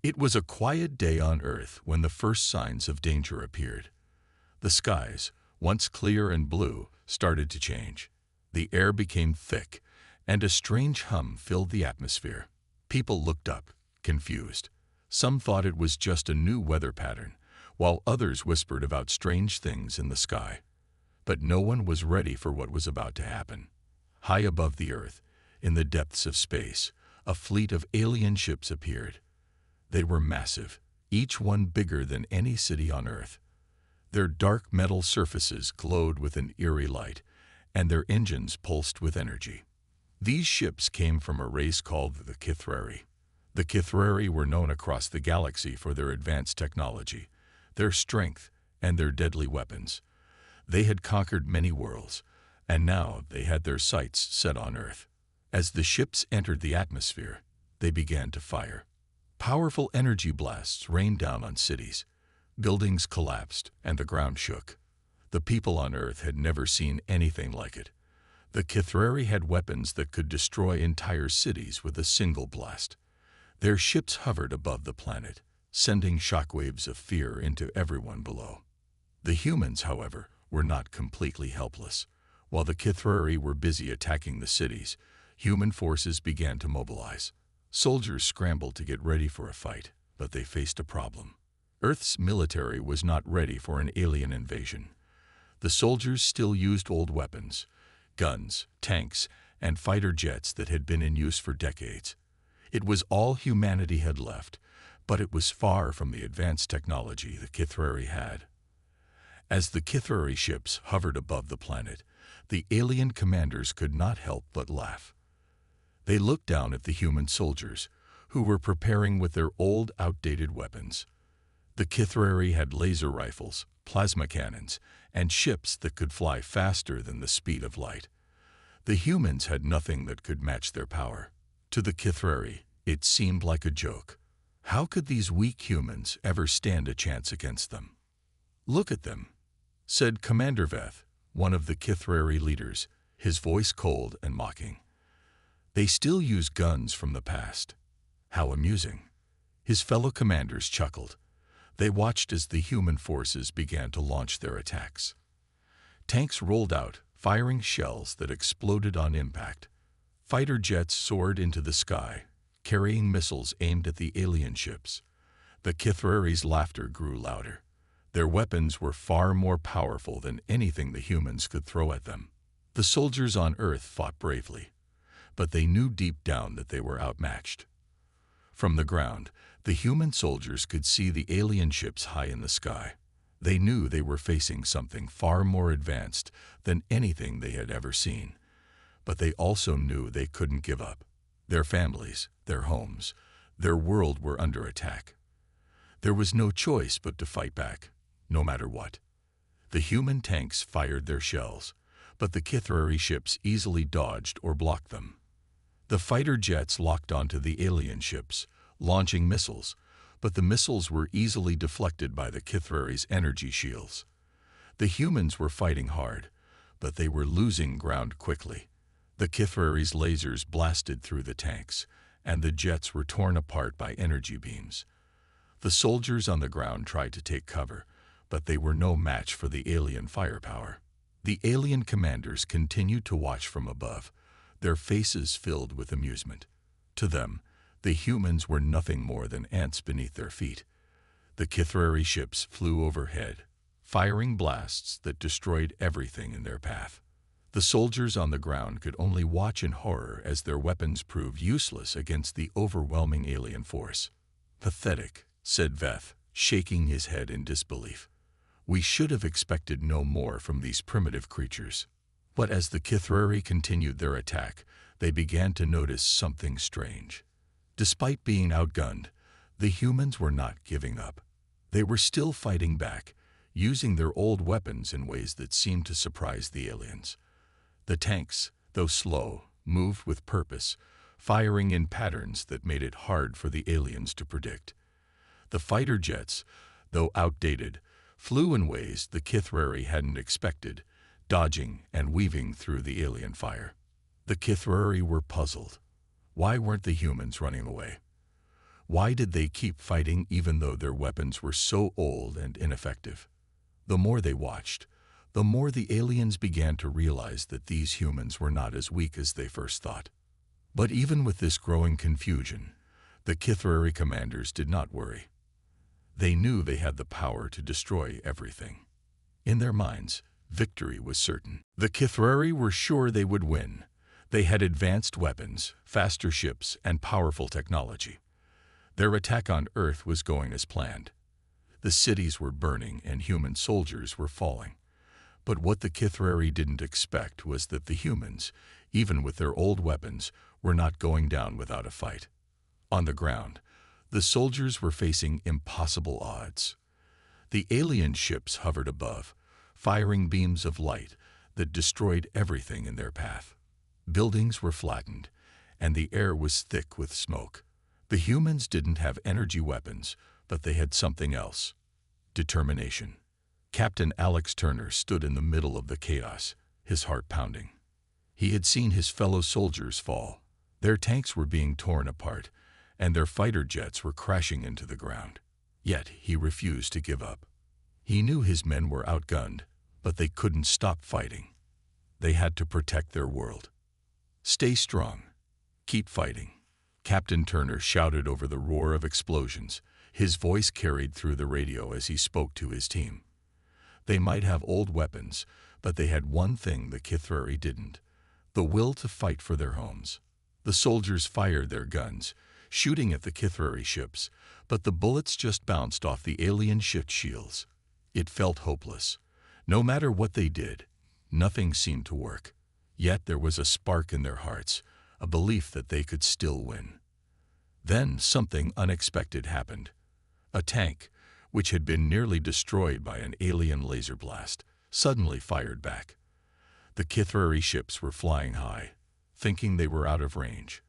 It was a quiet day on Earth when the first signs of danger appeared. The skies, once clear and blue, started to change. The air became thick, and a strange hum filled the atmosphere. People looked up, confused. Some thought it was just a new weather pattern, while others whispered about strange things in the sky. But no one was ready for what was about to happen. High above the Earth, in the depths of space, a fleet of alien ships appeared. They were massive, each one bigger than any city on Earth. Their dark metal surfaces glowed with an eerie light, and their engines pulsed with energy. These ships came from a race called the Kithrari. The Kithrari were known across the galaxy for their advanced technology, their strength, and their deadly weapons. They had conquered many worlds, and now they had their sights set on Earth. As the ships entered the atmosphere, they began to fire. Powerful energy blasts rained down on cities. Buildings collapsed, and the ground shook. The people on Earth had never seen anything like it. The Kithrari had weapons that could destroy entire cities with a single blast. Their ships hovered above the planet, sending shockwaves of fear into everyone below. The humans, however, were not completely helpless. While the Kithrari were busy attacking the cities, human forces began to mobilize. Soldiers scrambled to get ready for a fight, but they faced a problem. Earth's military was not ready for an alien invasion. The soldiers still used old weapons, guns, tanks, and fighter jets that had been in use for decades. It was all humanity had left, but it was far from the advanced technology the Kithrari had. As the Kithrari ships hovered above the planet, the alien commanders could not help but laugh. They looked down at the human soldiers, who were preparing with their old, outdated weapons. The Kithrari had laser rifles, plasma cannons, and ships that could fly faster than the speed of light. The humans had nothing that could match their power. To the Kithrari, it seemed like a joke. How could these weak humans ever stand a chance against them? "Look at them," said Commander Veth, one of the Kithrari leaders, his voice cold and mocking. "They still use guns from the past. How amusing." His fellow commanders chuckled. They watched as the human forces began to launch their attacks. Tanks rolled out, firing shells that exploded on impact. Fighter jets soared into the sky, carrying missiles aimed at the alien ships. The Kithrari's laughter grew louder. Their weapons were far more powerful than anything the humans could throw at them. The soldiers on Earth fought bravely, but they knew deep down that they were outmatched. From the ground, the human soldiers could see the alien ships high in the sky. They knew they were facing something far more advanced than anything they had ever seen. But they also knew they couldn't give up. Their families, their homes, their world were under attack. There was no choice but to fight back, no matter what. The human tanks fired their shells, but the Kithrari ships easily dodged or blocked them. The fighter jets locked onto the alien ships, launching missiles, but the missiles were easily deflected by the Kithrari's energy shields. The humans were fighting hard, but they were losing ground quickly. The Kithrari's lasers blasted through the tanks, and the jets were torn apart by energy beams. The soldiers on the ground tried to take cover, but they were no match for the alien firepower. The alien commanders continued to watch from above, their faces filled with amusement. To them, the humans were nothing more than ants beneath their feet. The Kithrari ships flew overhead, firing blasts that destroyed everything in their path. The soldiers on the ground could only watch in horror as their weapons proved useless against the overwhelming alien force. "Pathetic," said Veth, shaking his head in disbelief. "We should have expected no more from these primitive creatures." But as the Kithrari continued their attack, they began to notice something strange. Despite being outgunned, the humans were not giving up. They were still fighting back, using their old weapons in ways that seemed to surprise the aliens. The tanks, though slow, moved with purpose, firing in patterns that made it hard for the aliens to predict. The fighter jets, though outdated, flew in ways the Kithrari hadn't expected, dodging and weaving through the alien fire. The Kithrari were puzzled. Why weren't the humans running away? Why did they keep fighting even though their weapons were so old and ineffective? The more they watched, the more the aliens began to realize that these humans were not as weak as they first thought. But even with this growing confusion, the Kithrari commanders did not worry. They knew they had the power to destroy everything. In their minds, victory was certain. The Kithrari were sure they would win. They had advanced weapons, faster ships, and powerful technology. Their attack on Earth was going as planned. The cities were burning and human soldiers were falling. But what the Kithrari didn't expect was that the humans, even with their old weapons, were not going down without a fight. On the ground, the soldiers were facing impossible odds. The alien ships hovered above, firing beams of light that destroyed everything in their path. Buildings were flattened, and the air was thick with smoke. The humans didn't have energy weapons, but they had something else: determination. Captain Alex Turner stood in the middle of the chaos, his heart pounding. He had seen his fellow soldiers fall. Their tanks were being torn apart, and their fighter jets were crashing into the ground. Yet he refused to give up. He knew his men were outgunned, but they couldn't stop fighting. They had to protect their world. "Stay strong. Keep fighting," Captain Turner shouted over the roar of explosions. His voice carried through the radio as he spoke to his team. They might have old weapons, but they had one thing the Kithrari didn't: the will to fight for their homes. The soldiers fired their guns, shooting at the Kithrari ships, but the bullets just bounced off the alien ship shields. It felt hopeless. No matter what they did, nothing seemed to work. Yet there was a spark in their hearts, a belief that they could still win. Then something unexpected happened. A tank, which had been nearly destroyed by an alien laser blast, suddenly fired back. The Kithrari ships were flying high, thinking they were out of range.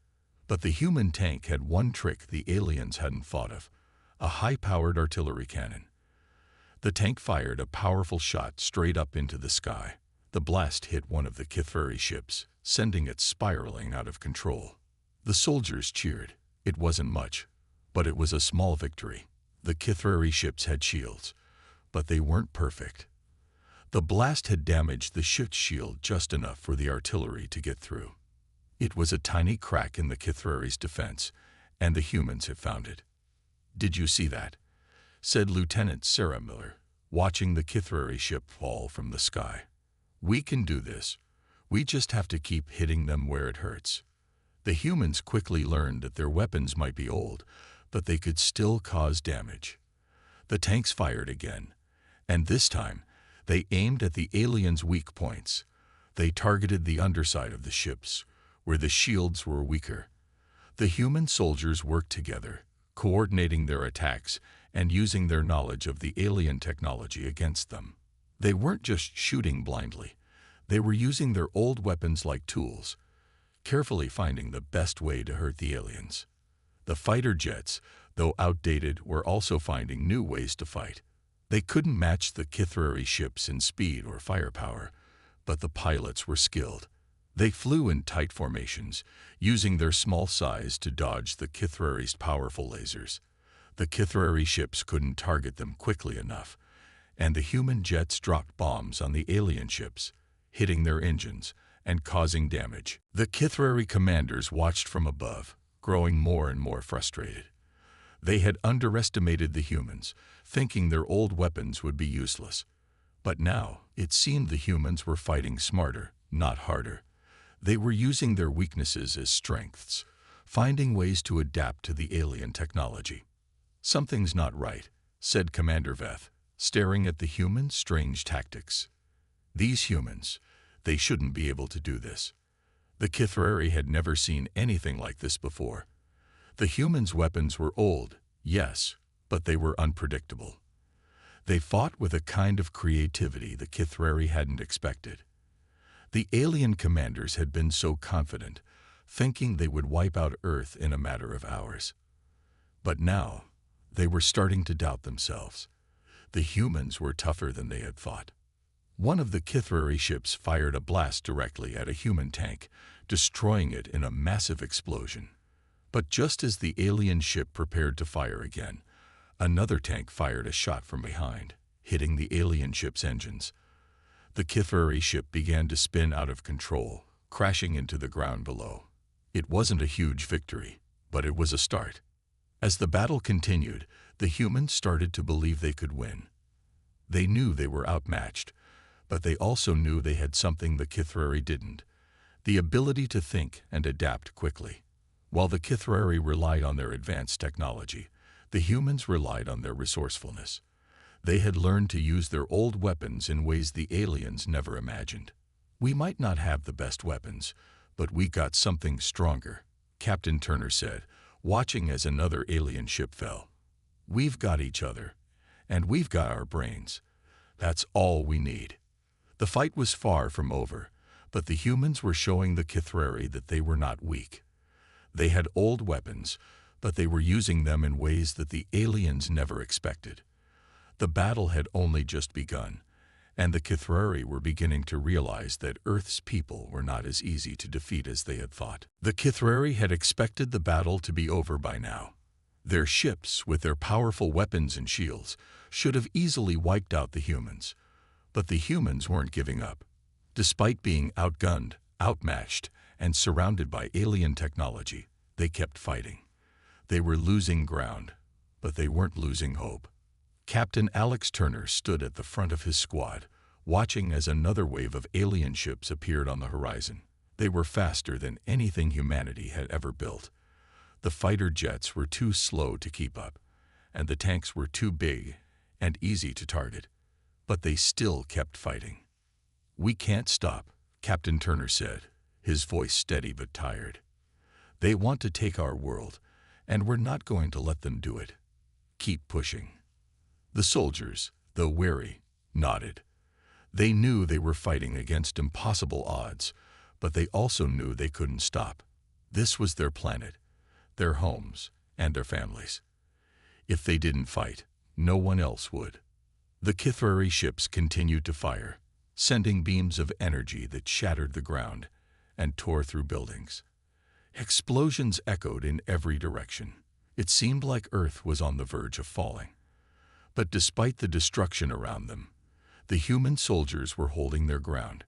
But the human tank had one trick the aliens hadn't thought of: a high-powered artillery cannon. The tank fired a powerful shot straight up into the sky. The blast hit one of the Kithrari ships, sending it spiraling out of control. The soldiers cheered. It wasn't much, but it was a small victory. The Kithrari ships had shields, but they weren't perfect. The blast had damaged the ship's shield just enough for the artillery to get through. It was a tiny crack in the Kithrari's defense, and the humans had found it. "Did you see that?" said Lieutenant Sarah Miller, watching the Kithrari ship fall from the sky. "We can do this. We just have to keep hitting them where it hurts." The humans quickly learned that their weapons might be old, but they could still cause damage. The tanks fired again, and this time they aimed at the aliens' weak points. They targeted the underside of the ships, where the shields were weaker. The human soldiers worked together, coordinating their attacks and using their knowledge of the alien technology against them. They weren't just shooting blindly. They were using their old weapons like tools, carefully finding the best way to hurt the aliens. The fighter jets, though outdated, were also finding new ways to fight. They couldn't match the Kithrari ships in speed or firepower, but the pilots were skilled. They flew in tight formations, using their small size to dodge the Kithrari's powerful lasers. The Kithrari ships couldn't target them quickly enough, and the human jets dropped bombs on the alien ships, hitting their engines and causing damage. The Kithrari commanders watched from above, growing more and more frustrated. They had underestimated the humans, thinking their old weapons would be useless. But now it seemed the humans were fighting smarter, not harder. They were using their weaknesses as strengths, finding ways to adapt to the alien technology. "Something's not right," said Commander Veth, staring at the humans' strange tactics. "These humans, they shouldn't be able to do this." The Kithrari had never seen anything like this before. The humans' weapons were old, yes, but they were unpredictable. They fought with a kind of creativity the Kithrari hadn't expected. The alien commanders had been so confident, thinking they would wipe out Earth in a matter of hours. But now, they were starting to doubt themselves. The humans were tougher than they had thought. One of the Kithrari ships fired a blast directly at a human tank, destroying it in a massive explosion. But just as the alien ship prepared to fire again, another tank fired a shot from behind, hitting the alien ship's engines. The Kith'Ari ship began to spin out of control, crashing into the ground below. It wasn't a huge victory, but it was a start. As the battle continued, the humans started to believe they could win. They knew they were outmatched, but they also knew they had something the Kith'Ari didn't: the ability to think and adapt quickly. While the Kith'Ari relied on their advanced technology, the humans relied on their resourcefulness. They had learned to use their old weapons in ways the aliens never imagined. "We might not have the best weapons, but we got something stronger," Captain Turner said, watching as another alien ship fell. "We've got each other, and we've got our brains. That's all we need." The fight was far from over, but the humans were showing the Kith'Ari that they were not weak. They had old weapons, but they were using them in ways that the aliens never expected. The battle had only just begun, and the Kith'Ari were beginning to realize that Earth's people were not as easy to defeat as they had thought. The Kith'Ari had expected the battle to be over by now. Their ships, with their powerful weapons and shields, should have easily wiped out the humans. But the humans weren't giving up. Despite being outgunned, outmatched, and surrounded by alien technology, they kept fighting. They were losing ground, but they weren't losing hope. Captain Alex Turner stood at the front of his squad, watching as another wave of alien ships appeared on the horizon. They were faster than anything humanity had ever built. The fighter jets were too slow to keep up, and the tanks were too big and easy to target. But they still kept fighting. "We can't stop," Captain Turner said, his voice steady but tired. "They want to take our world, and we're not going to let them do it. Keep pushing." The soldiers, though wary, nodded. They knew they were fighting against impossible odds, but they also knew they couldn't stop. This was their planet, their homes, and their families. If they didn't fight, no one else would. The Kith'Ari ships continued to fire, sending beams of energy that shattered the ground and tore through buildings. Explosions echoed in every direction. It seemed like Earth was on the verge of falling. But despite the destruction around them, the human soldiers were holding their ground.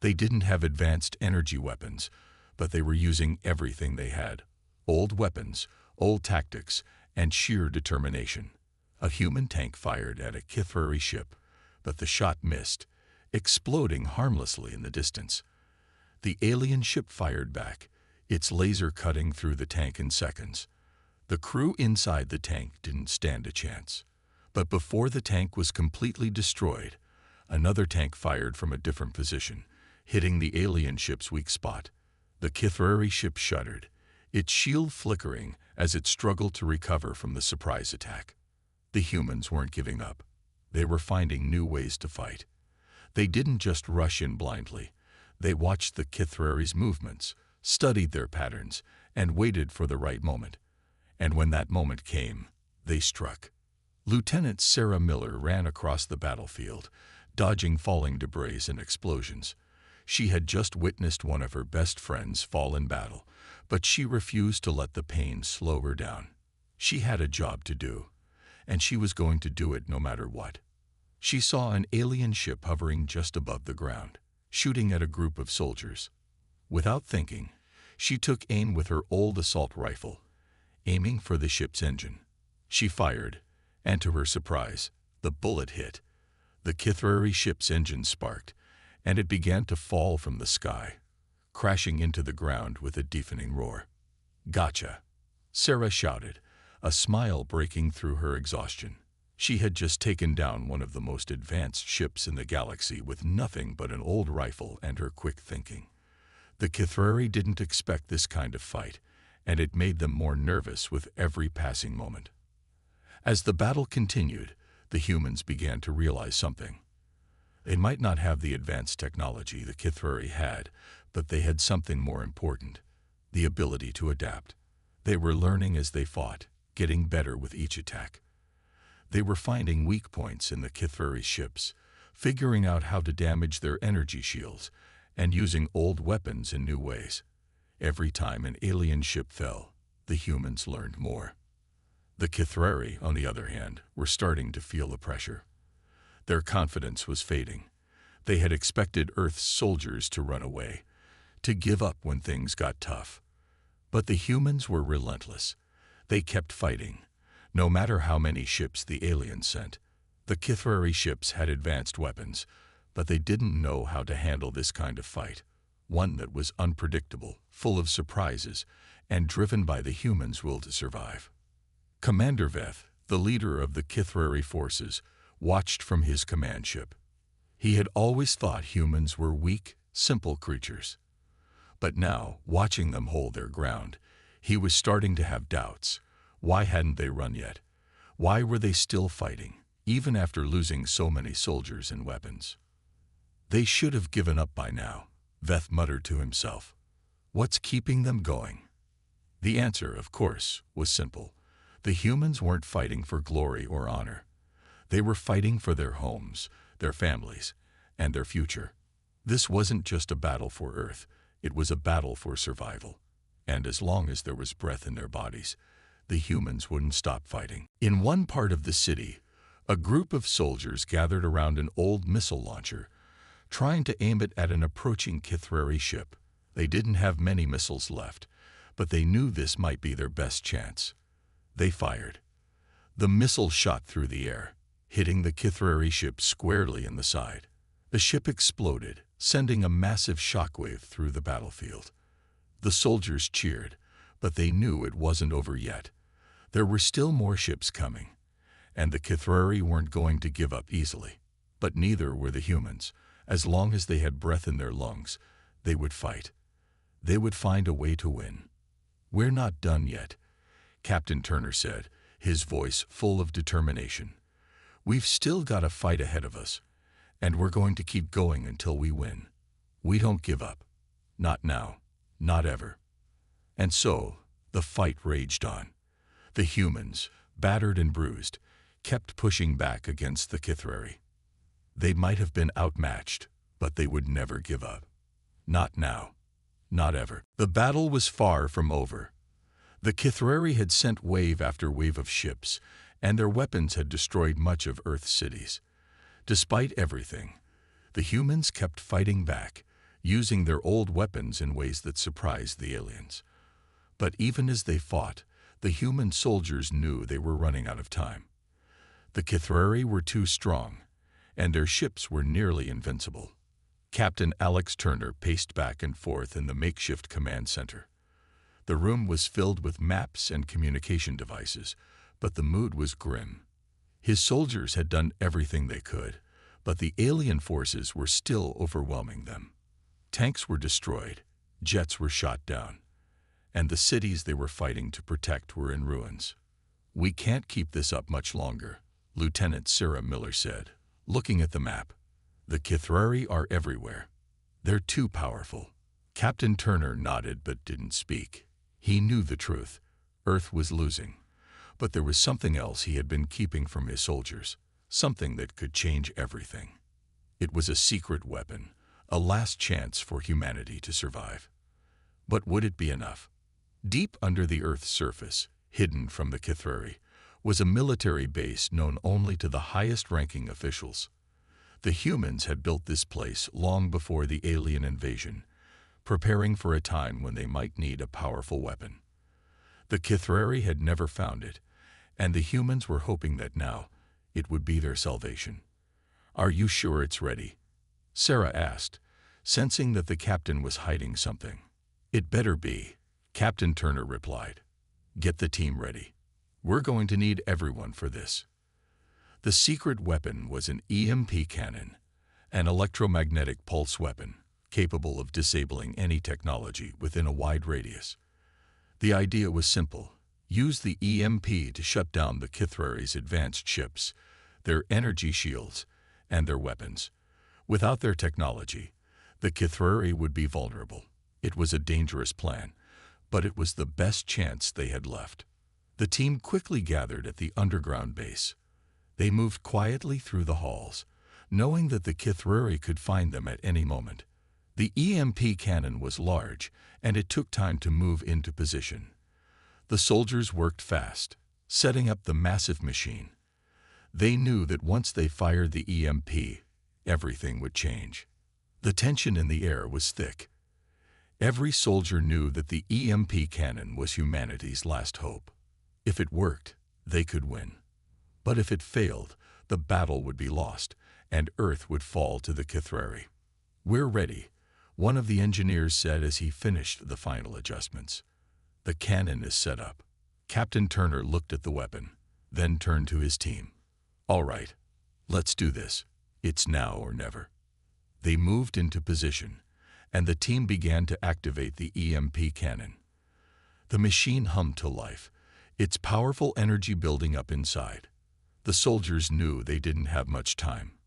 They didn't have advanced energy weapons, but they were using everything they had: old weapons, old tactics, and sheer determination. A human tank fired at a Kith'Ari ship, but the shot missed, exploding harmlessly in the distance. The alien ship fired back, its laser cutting through the tank in seconds. The crew inside the tank didn't stand a chance. But before the tank was completely destroyed, another tank fired from a different position, hitting the alien ship's weak spot. The Kith'Ari ship shuddered, its shield flickering as it struggled to recover from the surprise attack. The humans weren't giving up. They were finding new ways to fight. They didn't just rush in blindly. They watched the Kith'Ari's movements, studied their patterns, and waited for the right moment. And when that moment came, they struck. Lieutenant Sarah Miller ran across the battlefield, dodging falling debris and explosions. She had just witnessed one of her best friends fall in battle, but she refused to let the pain slow her down. She had a job to do, and she was going to do it no matter what. She saw an alien ship hovering just above the ground, shooting at a group of soldiers. Without thinking, she took aim with her old assault rifle, aiming for the ship's engine. She fired, and to her surprise, the bullet hit. The Kith'Ari ship's engine sparked, and it began to fall from the sky, crashing into the ground with a deafening roar. "Gotcha!" Sarah shouted, a smile breaking through her exhaustion. She had just taken down one of the most advanced ships in the galaxy with nothing but an old rifle and her quick thinking. The Kith'Ari didn't expect this kind of fight, and it made them more nervous with every passing moment. As the battle continued, the humans began to realize something. They might not have the advanced technology the Kith'Ari had, but they had something more important: the ability to adapt. They were learning as they fought, getting better with each attack. They were finding weak points in the Kith'Ari ships, figuring out how to damage their energy shields, and using old weapons in new ways. Every time an alien ship fell, the humans learned more. The Kithrari, on the other hand, were starting to feel the pressure. Their confidence was fading. They had expected Earth's soldiers to run away, to give up when things got tough. But the humans were relentless. They kept fighting, no matter how many ships the aliens sent. The Kithrari ships had advanced weapons, but they didn't know how to handle this kind of fight, one that was unpredictable, full of surprises, and driven by the humans' will to survive. Commander Veth, the leader of the Kithrari forces, watched from his command ship. He had always thought humans were weak, simple creatures. But now, watching them hold their ground, he was starting to have doubts. Why hadn't they run yet? Why were they still fighting, even after losing so many soldiers and weapons? They should have given up by now, Veth muttered to himself. What's keeping them going? The answer, of course, was simple. The humans weren't fighting for glory or honor. They were fighting for their homes, their families, and their future. This wasn't just a battle for Earth. It was a battle for survival. And as long as there was breath in their bodies, the humans wouldn't stop fighting. In one part of the city, a group of soldiers gathered around an old missile launcher, trying to aim it at an approaching Kithrari ship. They didn't have many missiles left, but they knew this might be their best chance. They fired. The missile shot through the air, hitting the Kithrari ship squarely in the side. The ship exploded, sending a massive shockwave through the battlefield. The soldiers cheered, but they knew it wasn't over yet. There were still more ships coming, and the Kithrari weren't going to give up easily. But neither were the humans. As long as they had breath in their lungs, they would fight. They would find a way to win. "We're not done yet," Captain Turner said, his voice full of determination. "We've still got a fight ahead of us, and we're going to keep going until we win. We don't give up. Not now. Not ever." And so, the fight raged on. The humans, battered and bruised, kept pushing back against the Kithrari. They might have been outmatched, but they would never give up. Not now. Not ever. The battle was far from over. The Kithrari had sent wave after wave of ships, and their weapons had destroyed much of Earth's cities. Despite everything, the humans kept fighting back, using their old weapons in ways that surprised the aliens. But even as they fought, the human soldiers knew they were running out of time. The Kithrari were too strong, and their ships were nearly invincible. Captain Alex Turner paced back and forth in the makeshift command center. The room was filled with maps and communication devices, but the mood was grim. His soldiers had done everything they could, but the alien forces were still overwhelming them. Tanks were destroyed, jets were shot down, and the cities they were fighting to protect were in ruins. "We can't keep this up much longer," Lieutenant Sarah Miller said, looking at the map. "The Kithrari are everywhere. They're too powerful." Captain Turner nodded but didn't speak. He knew the truth. Earth was losing. But there was something else he had been keeping from his soldiers, something that could change everything. It was a secret weapon, a last chance for humanity to survive. But would it be enough? Deep under the Earth's surface, hidden from the Kithrari, was a military base known only to the highest-ranking officials. The humans had built this place long before the alien invasion, preparing for a time when they might need a powerful weapon. The Kithrari had never found it, and the humans were hoping that now it would be their salvation. "Are you sure it's ready?" Sarah asked, sensing that the captain was hiding something. "It better be," Captain Turner replied. "Get the team ready. We're going to need everyone for this." The secret weapon was an EMP cannon, an electromagnetic pulse weapon, capable of disabling any technology within a wide radius. The idea was simple. Use the EMP to shut down the Kithrari's advanced ships, their energy shields, and their weapons. Without their technology, the Kithrari would be vulnerable. It was a dangerous plan, but it was the best chance they had left. The team quickly gathered at the underground base. They moved quietly through the halls, knowing that the Kithrari could find them at any moment. The EMP cannon was large, and it took time to move into position. The soldiers worked fast, setting up the massive machine. They knew that once they fired the EMP, everything would change. The tension in the air was thick. Every soldier knew that the EMP cannon was humanity's last hope. If it worked, they could win. But if it failed, the battle would be lost, and Earth would fall to the Kithrari. "We're ready," one of the engineers said as he finished the final adjustments. "The cannon is set up." Captain Turner looked at the weapon, then turned to his team. "All right, let's do this. It's now or never." They moved into position, and the team began to activate the EMP cannon. The machine hummed to life, its powerful energy building up inside. The soldiers knew they didn't have much time.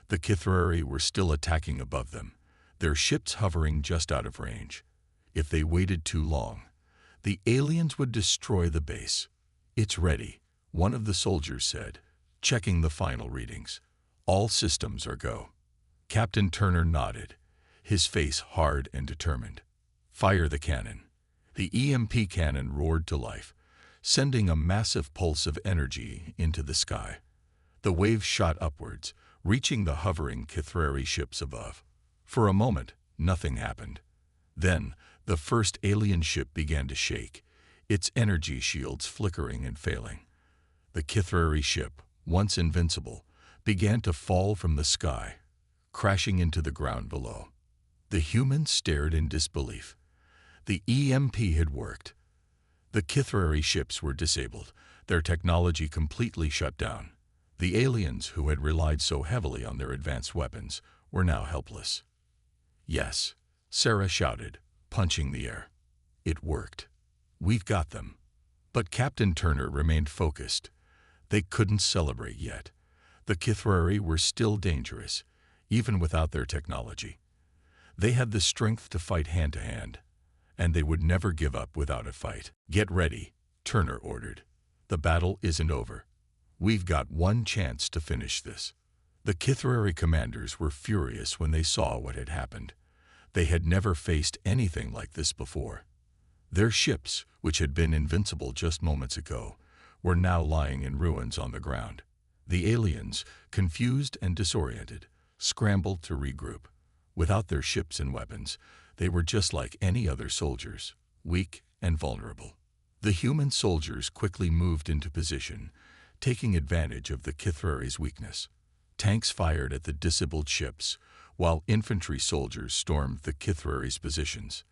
The Kithrari were still attacking above them, their ships hovering just out of range. If they waited too long, the aliens would destroy the base. "It's ready," one of the soldiers said, checking the final readings. "All systems are go." Captain Turner nodded, his face hard and determined. "Fire the cannon." The EMP cannon roared to life, sending a massive pulse of energy into the sky. The waves shot upwards, reaching the hovering Kithrari ships above. For a moment, nothing happened. Then, the first alien ship began to shake, its energy shields flickering and failing. The Kithrari ship, once invincible, began to fall from the sky, crashing into the ground below. The humans stared in disbelief. The EMP had worked. The Kithrari ships were disabled, their technology completely shut down. The aliens, who had relied so heavily on their advanced weapons, were now helpless. "Yes," Sarah shouted, punching the air. "It worked. We've got them." But Captain Turner remained focused. They couldn't celebrate yet. The Kithrari were still dangerous, even without their technology. They had the strength to fight hand-to-hand, and they would never give up without a fight. "Get ready," Turner ordered. "The battle isn't over. We've got one chance to finish this." The Kithrari commanders were furious when they saw what had happened. They had never faced anything like this before. Their ships, which had been invincible just moments ago, were now lying in ruins on the ground. The aliens, confused and disoriented, scrambled to regroup. Without their ships and weapons, they were just like any other soldiers, weak and vulnerable. The human soldiers quickly moved into position, taking advantage of the Kithrari's weakness. Tanks fired at the disabled ships, while infantry soldiers stormed the Kithrari's positions.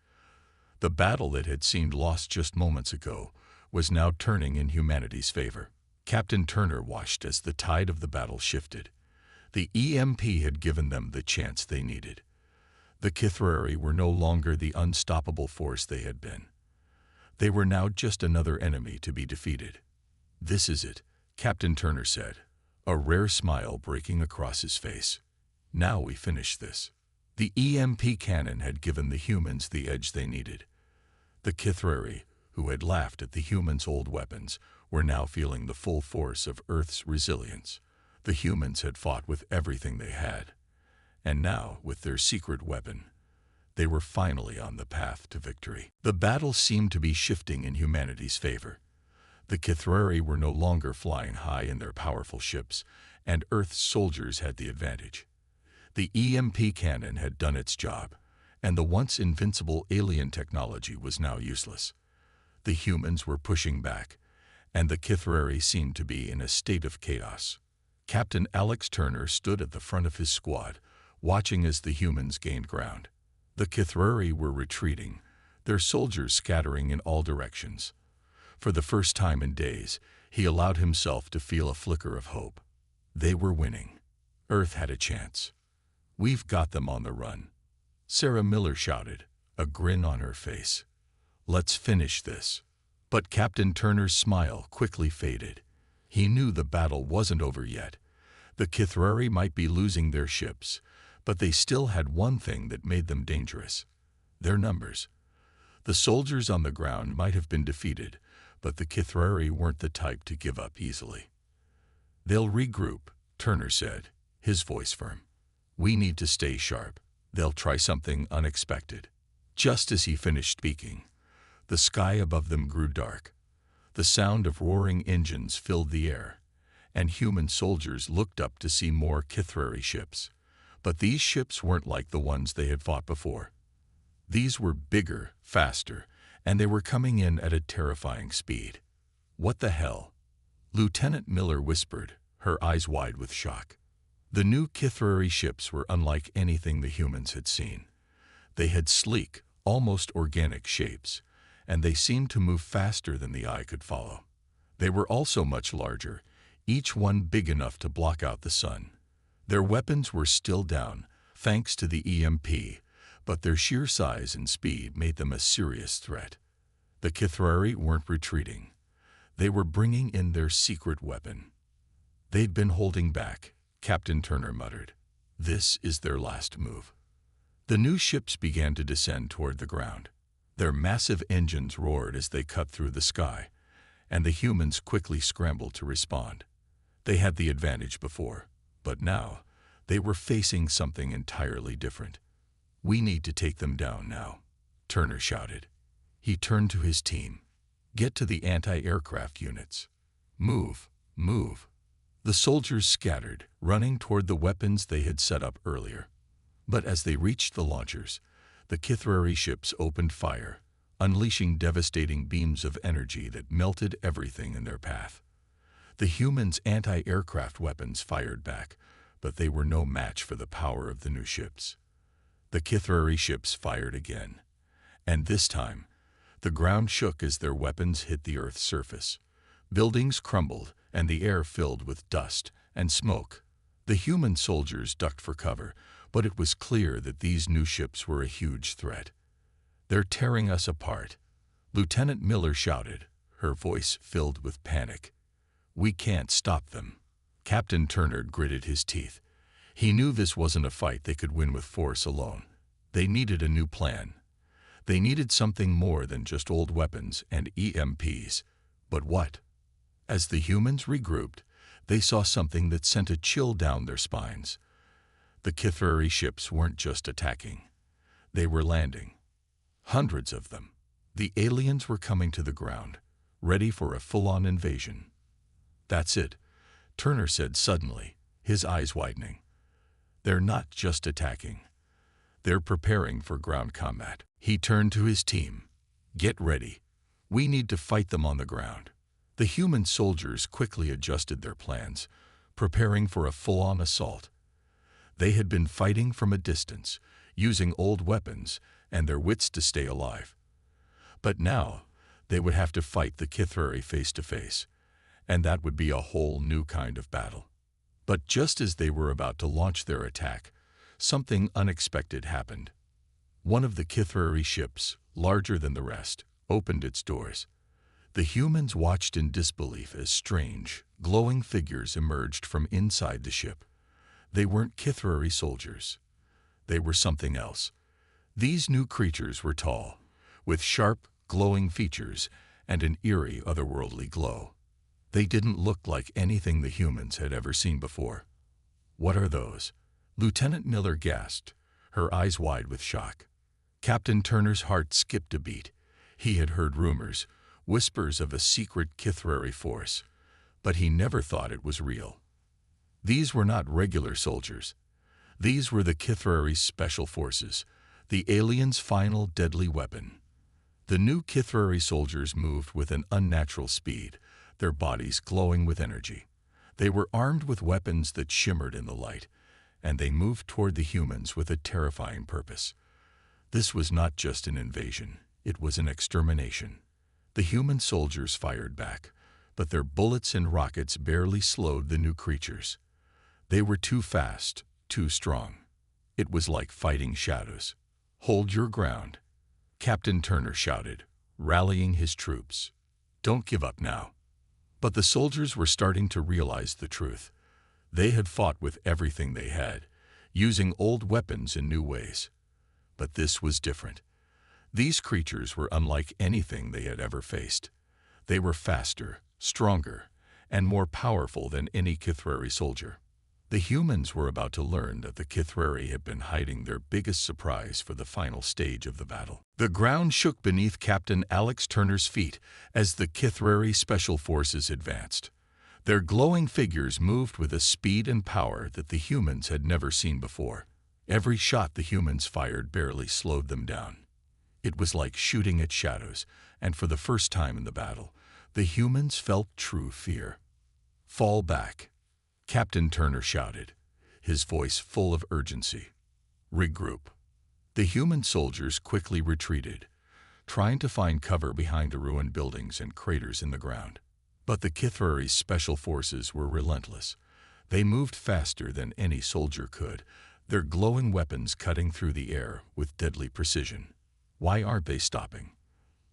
The battle that had seemed lost just moments ago was now turning in humanity's favor. Captain Turner watched as the tide of the battle shifted. The EMP had given them the chance they needed. The Kithrari were no longer the unstoppable force they had been. They were now just another enemy to be defeated. "This is it," Captain Turner said, a rare smile breaking across his face. "Now we finish this." The EMP cannon had given the humans the edge they needed. The Kithrari, who had laughed at the humans' old weapons, were now feeling the full force of Earth's resilience. The humans had fought with everything they had, and now, with their secret weapon, they were finally on the path to victory. The battle seemed to be shifting in humanity's favor. The Kithrari were no longer flying high in their powerful ships, and Earth's soldiers had the advantage. The EMP cannon had done its job, and the once invincible alien technology was now useless. The humans were pushing back, and the Kithrari seemed to be in a state of chaos. Captain Alex Turner stood at the front of his squad, watching as the humans gained ground. The Kithrari were retreating, their soldiers scattering in all directions. For the first time in days, he allowed himself to feel a flicker of hope. They were winning. Earth had a chance. "We've got them on the run," Sarah Miller shouted, a grin on her face. "Let's finish this." But Captain Turner's smile quickly faded. He knew the battle wasn't over yet. The Kithrari might be losing their ships, but they still had one thing that made them dangerous: their numbers. The soldiers on the ground might have been defeated, but the Kithrari weren't the type to give up easily. "They'll regroup," Turner said, his voice firm. "We need to stay sharp. They'll try something unexpected." Just as he finished speaking, The sky above them grew dark. The sound of roaring engines filled the air, and human soldiers looked up to see more Kithrari ships. But these ships weren't like the ones they had fought before. These were bigger, faster, and they were coming in at a terrifying speed. "What the hell?" Lieutenant Miller whispered, her eyes wide with shock. The new Kithrari ships were unlike anything the humans had seen. They had sleek, almost organic shapes, and they seemed to move faster than the eye could follow. They were also much larger, each one big enough to block out the sun. Their weapons were still down, thanks to the EMP, but their sheer size and speed made them a serious threat. The Kithrari weren't retreating. They were bringing in their secret weapon. "They'd been holding back," Captain Turner muttered. "This is their last move." The new ships began to descend toward the ground. Their massive engines roared as they cut through the sky, and the humans quickly scrambled to respond. They had the advantage before, but now they were facing something entirely different. "We need to take them down now," Turner shouted. He turned to his team. "Get to the anti-aircraft units. Move, move." The soldiers scattered, running toward the weapons they had set up earlier. But as they reached the launchers, the Kithrari ships opened fire, unleashing devastating beams of energy that melted everything in their path. The humans' anti-aircraft weapons fired back, but they were no match for the power of the new ships. The Kithrari ships fired again, and this time, the ground shook as their weapons hit the Earth's surface. Buildings crumbled, and the air filled with dust and smoke. The human soldiers ducked for cover, but it was clear that these new ships were a huge threat. "They're tearing us apart," Lieutenant Miller shouted, her voice filled with panic. "We can't stop them." Captain Turner gritted his teeth. He knew this wasn't a fight they could win with force alone. They needed a new plan. They needed something more than just old weapons and EMPs. But what? As the humans regrouped, they saw something that sent a chill down their spines. The Kithrari ships weren't just attacking. They were landing. Hundreds of them. The aliens were coming to the ground, ready for a full-on invasion. "That's it," Turner said suddenly, his eyes widening. "They're not just attacking. They're preparing for ground combat." He turned to his team. "Get ready. We need to fight them on the ground." The human soldiers quickly adjusted their plans, preparing for a full-on assault. They had been fighting from a distance, using old weapons and their wits to stay alive. But now, they would have to fight the Kithrari face-to-face, and that would be a whole new kind of battle. But just as they were about to launch their attack, something unexpected happened. One of the Kithrari ships, larger than the rest, opened its doors. The humans watched in disbelief as strange, glowing figures emerged from inside the ship. They weren't Kithrari soldiers. They were something else. These new creatures were tall, with sharp, glowing features and an eerie, otherworldly glow. They didn't look like anything the humans had ever seen before. "What are those?" Lieutenant Miller gasped, her eyes wide with shock. Captain Turner's heart skipped a beat. He had heard rumors, whispers of a secret Kithrari force, but he never thought it was real. These were not regular soldiers. These were the Kithrari's special forces, the aliens' final deadly weapon. The new Kithrari soldiers moved with an unnatural speed, their bodies glowing with energy. They were armed with weapons that shimmered in the light, and they moved toward the humans with a terrifying purpose. This was not just an invasion, it was an extermination. The human soldiers fired back, but their bullets and rockets barely slowed the new creatures. They were too fast, too strong. It was like fighting shadows. "Hold your ground," Captain Turner shouted, rallying his troops. "Don't give up now." But the soldiers were starting to realize the truth. They had fought with everything they had, using old weapons in new ways. But this was different. These creatures were unlike anything they had ever faced. They were faster, stronger, and more powerful than any Kithrari soldier. The humans were about to learn that the Kithrari had been hiding their biggest surprise for the final stage of the battle. The ground shook beneath Captain Alex Turner's feet as the Kithrari Special Forces advanced. Their glowing figures moved with a speed and power that the humans had never seen before. Every shot the humans fired barely slowed them down. It was like shooting at shadows, and for the first time in the battle, the humans felt true fear. "Fall back," Captain Turner shouted, his voice full of urgency. "Regroup." The human soldiers quickly retreated, trying to find cover behind the ruined buildings and craters in the ground. But the Kithrari's special forces were relentless. They moved faster than any soldier could, their glowing weapons cutting through the air with deadly precision. "Why aren't they stopping?"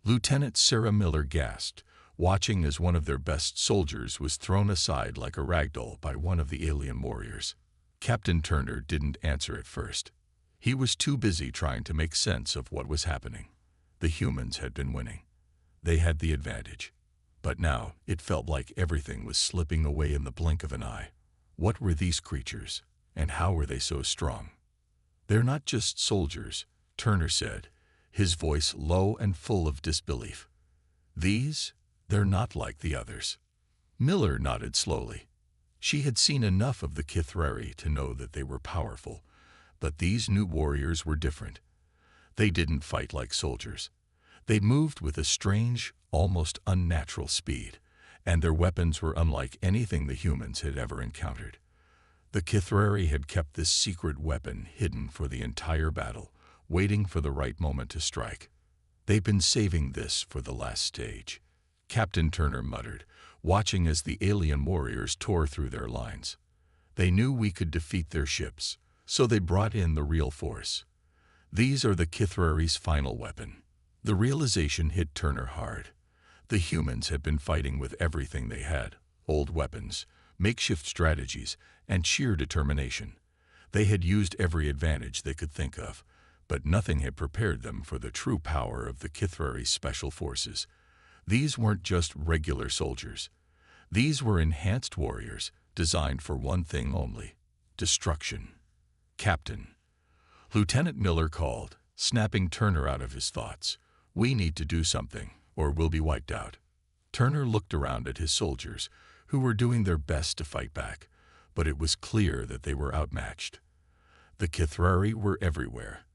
Lieutenant Sarah Miller gasped, watching as one of their best soldiers was thrown aside like a ragdoll by one of the alien warriors. Captain Turner didn't answer at first. He was too busy trying to make sense of what was happening. The humans had been winning. They had the advantage. But now it felt like everything was slipping away in the blink of an eye. What were these creatures, and how were they so strong? "They're not just soldiers," Turner said, his voice low and full of disbelief. They're not like the others." Miller nodded slowly. She had seen enough of the Kithrari to know that they were powerful, but these new warriors were different. They didn't fight like soldiers. They moved with a strange, almost unnatural speed, and their weapons were unlike anything the humans had ever encountered. The Kithrari had kept this secret weapon hidden for the entire battle, waiting for the right moment to strike. "They've been saving this for the last stage," Captain Turner muttered, watching as the alien warriors tore through their lines. "They knew we could defeat their ships, so they brought in the real force. These are the Kithrari's final weapon." The realization hit Turner hard. The humans had been fighting with everything they had: old weapons, makeshift strategies, and sheer determination. They had used every advantage they could think of, but nothing had prepared them for the true power of the Kithrari Special Forces. These weren't just regular soldiers. These were enhanced warriors, designed for one thing only: destruction. "Captain," Lieutenant Miller called, snapping Turner out of his thoughts. "We need to do something, or we'll be wiped out." Turner looked around at his soldiers, who were doing their best to fight back, but it was clear that they were outmatched. The Kithrari were everywhere,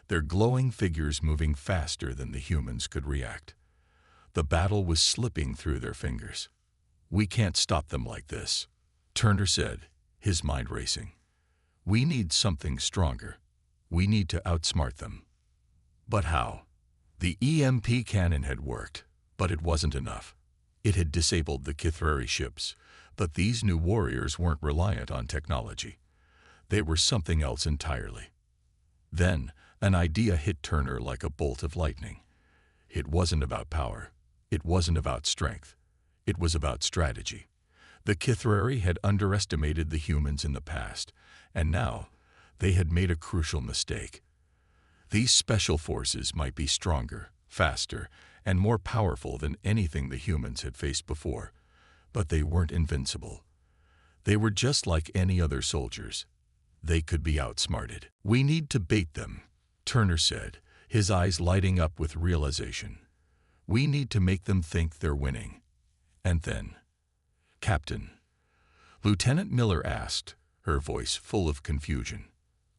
their glowing figures moving faster than the humans could react. The battle was slipping through their fingers. "We can't stop them like this," Turner said, his mind racing. "We need something stronger. We need to outsmart them." But how? The EMP cannon had worked, but it wasn't enough. It had disabled the Kithrari ships, but these new warriors weren't reliant on technology. They were something else entirely. Then, an idea hit Turner like a bolt of lightning. It wasn't about power. It wasn't about strength. It was about strategy. The Kithrari had underestimated the humans in the past, and now they had made a crucial mistake. These special forces might be stronger, faster, and more powerful than anything the humans had faced before, but they weren't invincible. They were just like any other soldiers. They could be outsmarted. "We need to bait them," Turner said, his eyes lighting up with realization. "We need to make them think they're winning." And then, "Captain," Lieutenant Miller asked, her voice full of confusion.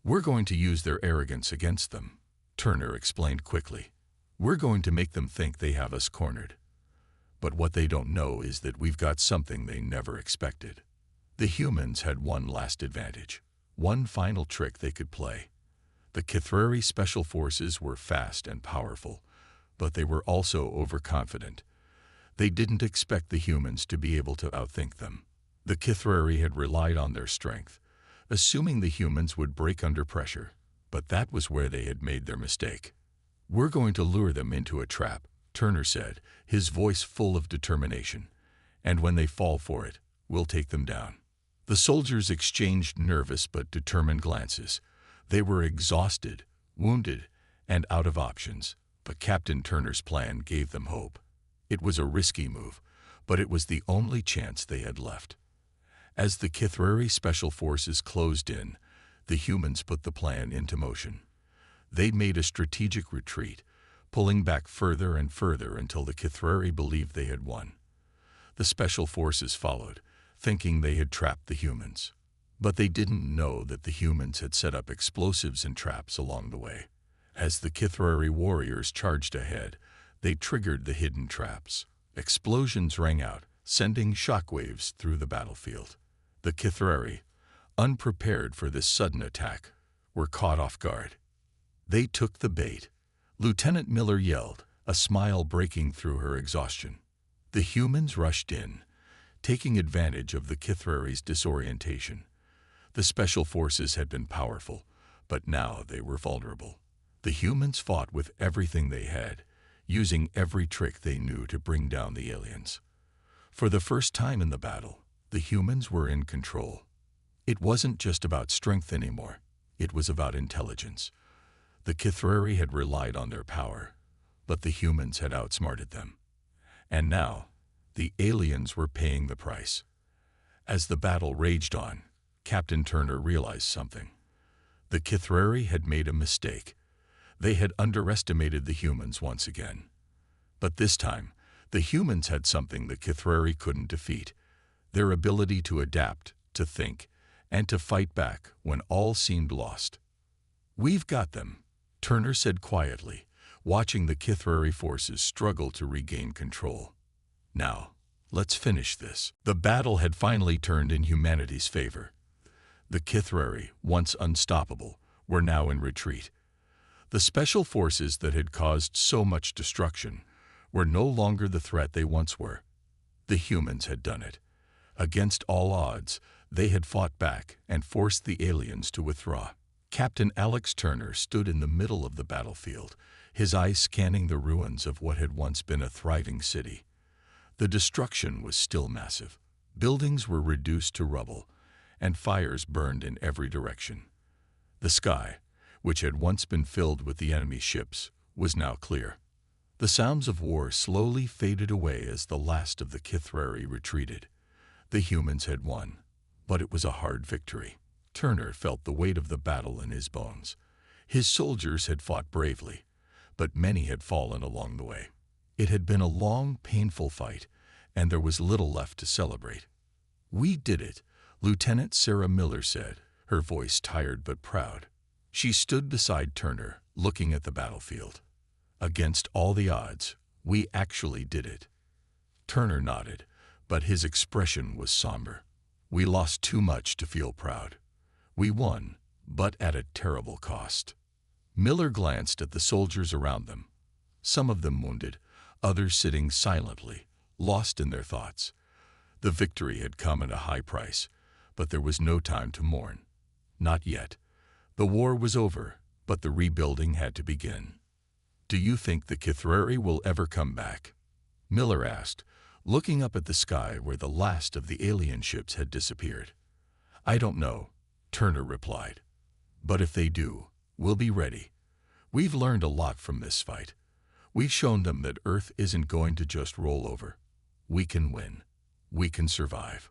"We're going to use their arrogance against them," Turner explained quickly. "We're going to make them think they have us cornered. But what they don't know is that we've got something they never expected." The humans had one last advantage, one final trick they could play. The Kithrari Special Forces were fast and powerful, but they were also overconfident. They didn't expect the humans to be able to outthink them. The Kithrari had relied on their strength, assuming the humans would break under pressure, but that was where they had made their mistake. "We're going to lure them into a trap," Turner said, his voice full of determination. "And when they fall for it, we'll take them down." The soldiers exchanged nervous but determined glances. They were exhausted, wounded, and out of options, but Captain Turner's plan gave them hope. It was a risky move, but it was the only chance they had left. As the Kithrari special forces closed in, the humans put the plan into motion. They made a strategic retreat, pulling back further and further until the Kithrari believed they had won. The special forces followed, thinking they had trapped the humans. But they didn't know that the humans had set up explosives and traps along the way. As the Kithrari warriors charged ahead, they triggered the hidden traps. Explosions rang out, sending shockwaves through the battlefield. The Kithrari, unprepared for this sudden attack, were caught off guard. They took the bait. Lieutenant Miller yelled, a smile breaking through her exhaustion. The humans rushed in, taking advantage of the Kithrari's disorientation. The special forces had been powerful, but now they were vulnerable. The humans fought with everything they had, using every trick they knew to bring down the aliens. For the first time in the battle, the humans were in control. It wasn't just about strength anymore, it was about intelligence. The Kithrari had relied on their power, but the humans had outsmarted them. And now, the aliens were paying the price. As the battle raged on, Captain Turner realized something. The Kithrari had made a mistake. They had underestimated the humans once again. But this time, the humans had something the Kithrari couldn't defeat: their ability to adapt, to think, and to fight back when all seemed lost. "We've got them," Turner said quietly, watching the Kithrari forces struggle to regain control. "Now, let's finish this." The battle had finally turned in humanity's favor. The Kithrari, once unstoppable, were now in retreat. The special forces that had caused so much destruction were no longer the threat they once were. The humans had done it. Against all odds, they had fought back and forced the aliens to withdraw. Captain Alex Turner stood in the middle of the battlefield, his eyes scanning the ruins of what had once been a thriving city. The destruction was still massive. Buildings were reduced to rubble, and fires burned in every direction. The sky, which had once been filled with the enemy ships, was now clear. The sounds of war slowly faded away as the last of the Kithrari retreated. The humans had won, but it was a hard victory. Turner felt the weight of the battle in his bones. His soldiers had fought bravely, but many had fallen along the way. It had been a long, painful fight, and there was little left to celebrate. "We did it," Lieutenant Sarah Miller said, her voice tired but proud. She stood beside Turner, looking at the battlefield. "Against all the odds, we actually did it." Turner nodded, but his expression was somber. "We lost too much to feel proud. We won, but at a terrible cost." Miller glanced at the soldiers around them, some of them wounded, others sitting silently, lost in their thoughts. The victory had come at a high price, but there was no time to mourn. Not yet. The war was over, but the rebuilding had to begin. "Do you think the Kithrari will ever come back?" Miller asked, looking up at the sky where the last of the alien ships had disappeared. "I don't know," Turner replied. "But if they do, we'll be ready. We've learned a lot from this fight. We've shown them that Earth isn't going to just roll over. We can win. We can survive."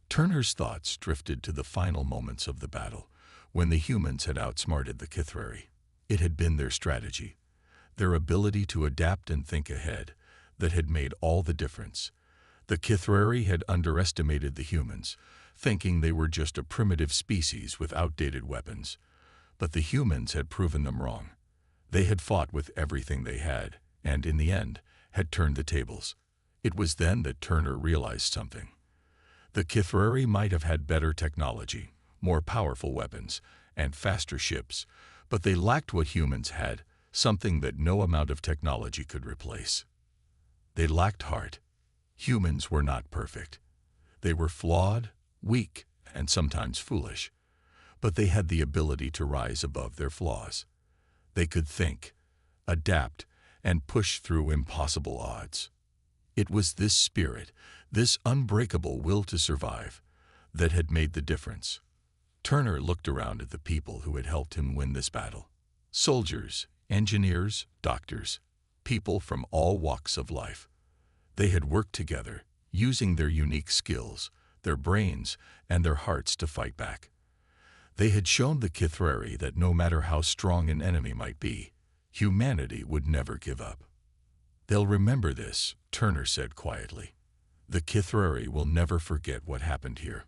Turner's thoughts drifted to the final moments of the battle, when the humans had outsmarted the Kithrari. It had been their strategy, their ability to adapt and think ahead, that had made all the difference. The Kithrari had underestimated the humans, thinking they were just a primitive species with outdated weapons. But the humans had proven them wrong. They had fought with everything they had, and in the end, had turned the tables. It was then that Turner realized something. The Kithrari might have had better technology, more powerful weapons, and faster ships, but they lacked what humans had, something that no amount of technology could replace. They lacked heart. Humans were not perfect. They were flawed, weak, and sometimes foolish. But they had the ability to rise above their flaws. They could think, adapt, and push through impossible odds. It was this spirit, this unbreakable will to survive, that had made the difference. Turner looked around at the people who had helped him win this battle. Soldiers, engineers, doctors, people from all walks of life. They had worked together, using their unique skills, their brains, and their hearts to fight back. They had shown the Kithrari that no matter how strong an enemy might be, humanity would never give up. "They'll remember this," Turner said quietly. "The Kithrari will never forget what happened here.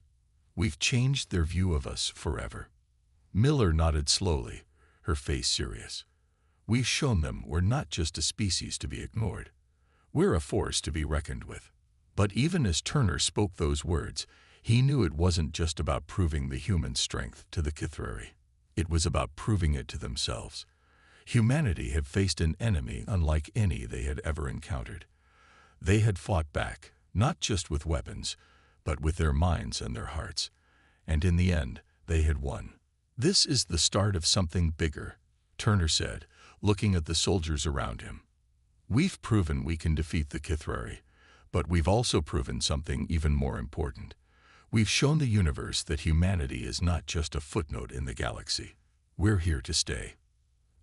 We've changed their view of us forever." Miller nodded slowly, her face serious. "We've shown them we're not just a species to be ignored. We're a force to be reckoned with." But even as Turner spoke those words, he knew it wasn't just about proving the human strength to the Kithrari. It was about proving it to themselves. Humanity had faced an enemy unlike any they had ever encountered. They had fought back, not just with weapons, but with their minds and their hearts. And in the end, they had won. "This is the start of something bigger," Turner said, looking at the soldiers around him. "We've proven we can defeat the Kithrari, but we've also proven something even more important. We've shown the universe that humanity is not just a footnote in the galaxy. We're here to stay."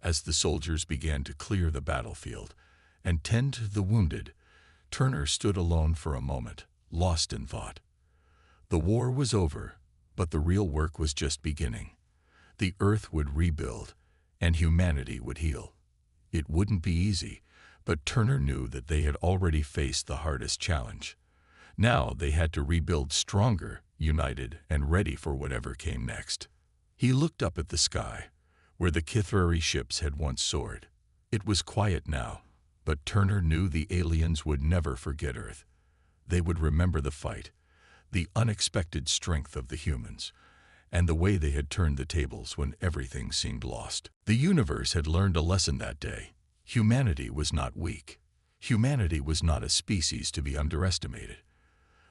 As the soldiers began to clear the battlefield and tend to the wounded, Turner stood alone for a moment, lost in thought. The war was over, but the real work was just beginning. The Earth would rebuild, and humanity would heal. It wouldn't be easy, but Turner knew that they had already faced the hardest challenge. Now they had to rebuild stronger, united, and ready for whatever came next. He looked up at the sky, where the Kithrari ships had once soared. It was quiet now, but Turner knew the aliens would never forget Earth. They would remember the fight, the unexpected strength of the humans, and the way they had turned the tables when everything seemed lost. The universe had learned a lesson that day. Humanity was not weak. Humanity was not a species to be underestimated.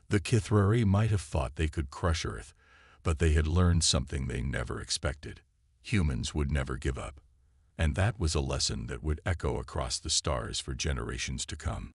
The Kithrari might have thought they could crush Earth, but they had learned something they never expected. Humans would never give up. And that was a lesson that would echo across the stars for generations to come.